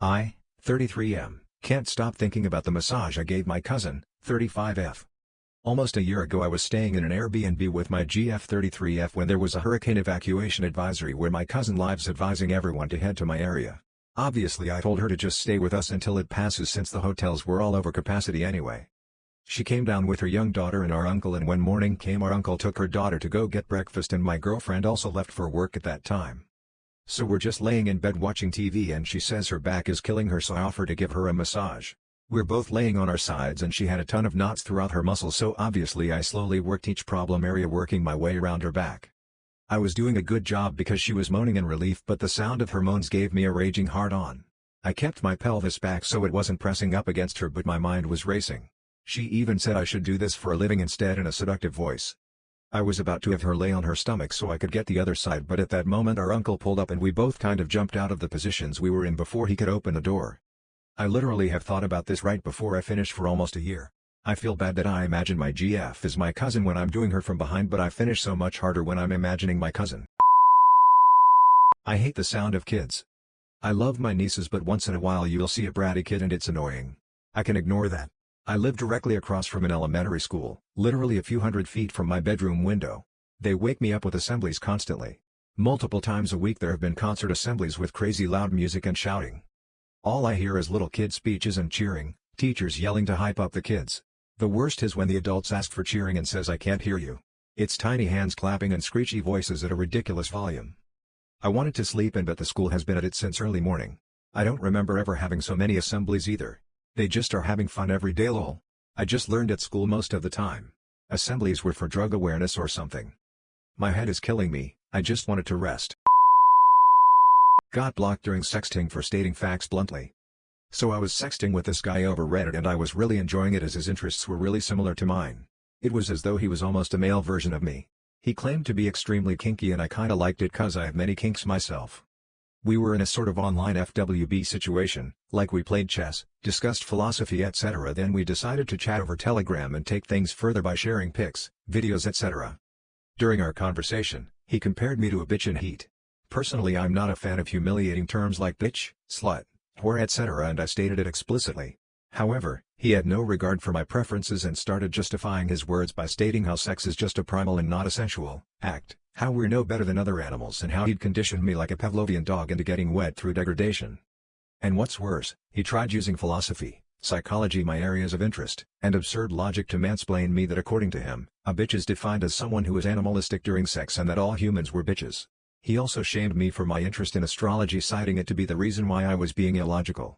I, 33M, can't stop thinking about the massage I gave my cousin, 35F. Almost a year ago I was staying in an Airbnb with my GF 33F when there was a hurricane evacuation advisory where my cousin lives advising everyone to head to my area. Obviously I told her to just stay with us until it passes since the hotels were all over capacity anyway. She came down with her young daughter and our uncle, and when morning came our uncle took her daughter to go get breakfast and my girlfriend also left for work at that time. So we're just laying in bed watching TV and she says her back is killing her, so I offer to give her a massage. We're both laying on our sides and she had a ton of knots throughout her muscles, so obviously I slowly worked each problem area, working my way around her back. I was doing a good job because she was moaning in relief, but the sound of her moans gave me a raging hard-on. I kept my pelvis back so it wasn't pressing up against her, but my mind was racing. She even said I should do this for a living instead in a seductive voice. I was about to have her lay on her stomach so I could get the other side, but at that moment our uncle pulled up and we both kind of jumped out of the positions we were in before he could open the door. I literally have thought about this right before I finished for almost a year. I feel bad that I imagine my GF is my cousin when I'm doing her from behind, but I finish so much harder when I'm imagining my cousin. I hate the sound of kids. I love my nieces, but once in a while you'll see a bratty kid and it's annoying. I can ignore that. I live directly across from an elementary school, literally a few hundred feet from my bedroom window. They wake me up with assemblies constantly. Multiple times a week there have been concert assemblies with crazy loud music and shouting. All I hear is little kid speeches and cheering, teachers yelling to hype up the kids. The worst is when the adults ask for cheering and says I can't hear you. It's tiny hands clapping and screechy voices at a ridiculous volume. I wanted to sleep in, but the school has been at it since early morning. I don't remember ever having so many assemblies either. They just are having fun every day lol. I just learned at school most of the time assemblies were for drug awareness or something. My head is killing me, I just wanted to rest. Got blocked during sexting for stating facts bluntly. So I was sexting with this guy over Reddit and I was really enjoying it as his interests were really similar to mine. It was as though he was almost a male version of me. He claimed to be extremely kinky and I kinda liked it cause I have many kinks myself. We were in a sort of online FWB situation, like we played chess, discussed philosophy etc. Then we decided to chat over Telegram and take things further by sharing pics, videos etc. During our conversation, he compared me to a bitch in heat. Personally I'm not a fan of humiliating terms like bitch, slut, whore etc. and I stated it explicitly. However, he had no regard for my preferences and started justifying his words by stating how sex is just a primal and not a sensual act, how we're no better than other animals and how he'd conditioned me like a Pavlovian dog into getting wet through degradation. And what's worse, he tried using philosophy, psychology, my areas of interest, and absurd logic to mansplain me that according to him, a bitch is defined as someone who is animalistic during sex and that all humans were bitches. He also shamed me for my interest in astrology, citing it to be the reason why I was being illogical.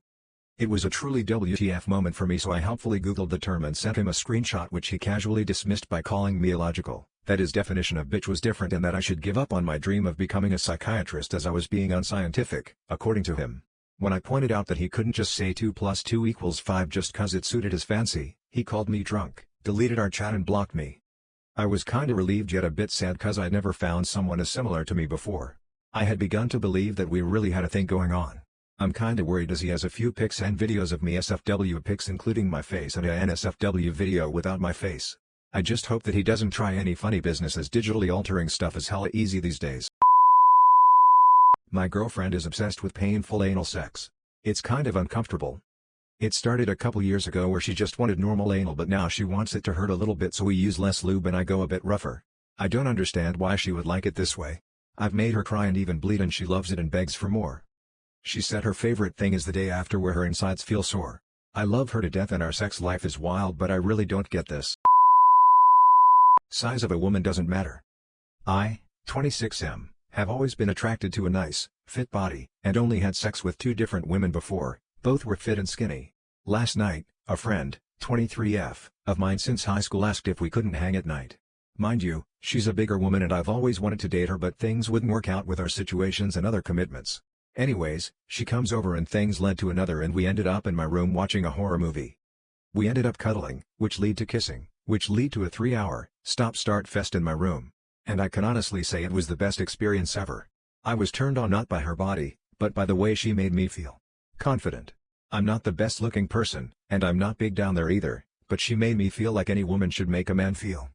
It was a truly WTF moment for me, so I helpfully googled the term and sent him a screenshot which he casually dismissed by calling me illogical, that his definition of bitch was different and that I should give up on my dream of becoming a psychiatrist as I was being unscientific, according to him. When I pointed out that he couldn't just say 2 + 2 = 5 just cause it suited his fancy, he called me drunk, deleted our chat and blocked me. I was kinda relieved yet a bit sad cause I'd never found someone as similar to me before. I had begun to believe that we really had a thing going on. I'm kinda worried as he has a few pics and videos of me, SFW pics including my face and a NSFW video without my face. I just hope that he doesn't try any funny business as digitally altering stuff is hella easy these days. My girlfriend is obsessed with painful anal sex. It's kind of uncomfortable. It started a couple years ago where she just wanted normal anal, but now she wants it to hurt a little bit so we use less lube and I go a bit rougher. I don't understand why she would like it this way. I've made her cry and even bleed and she loves it and begs for more. She said her favorite thing is the day after where her insides feel sore. I love her to death and our sex life is wild, but I really don't get this. Size of a woman doesn't matter. I, 26M, have always been attracted to a nice, fit body, and only had sex with 2 different women before, both were fit and skinny. Last night, a friend, 23F, of mine since high school asked if we couldn't hang at night. Mind you, she's a bigger woman and I've always wanted to date her, but things wouldn't work out with our situations and other commitments. Anyways, she comes over and things led to another and we ended up in my room watching a horror movie. We ended up cuddling, which lead to kissing, which lead to a 3-hour, stop-start fest in my room. And I can honestly say it was the best experience ever. I was turned on not by her body, but by the way she made me feel. Confident. I'm not the best looking person, and I'm not big down there either, but she made me feel like any woman should make a man feel.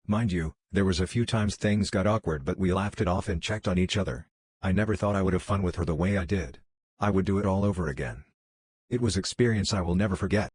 Mind you, there was a few times things got awkward but we laughed it off and checked on each other. I never thought I would have fun with her the way I did. I would do it all over again. It was experience I will never forget.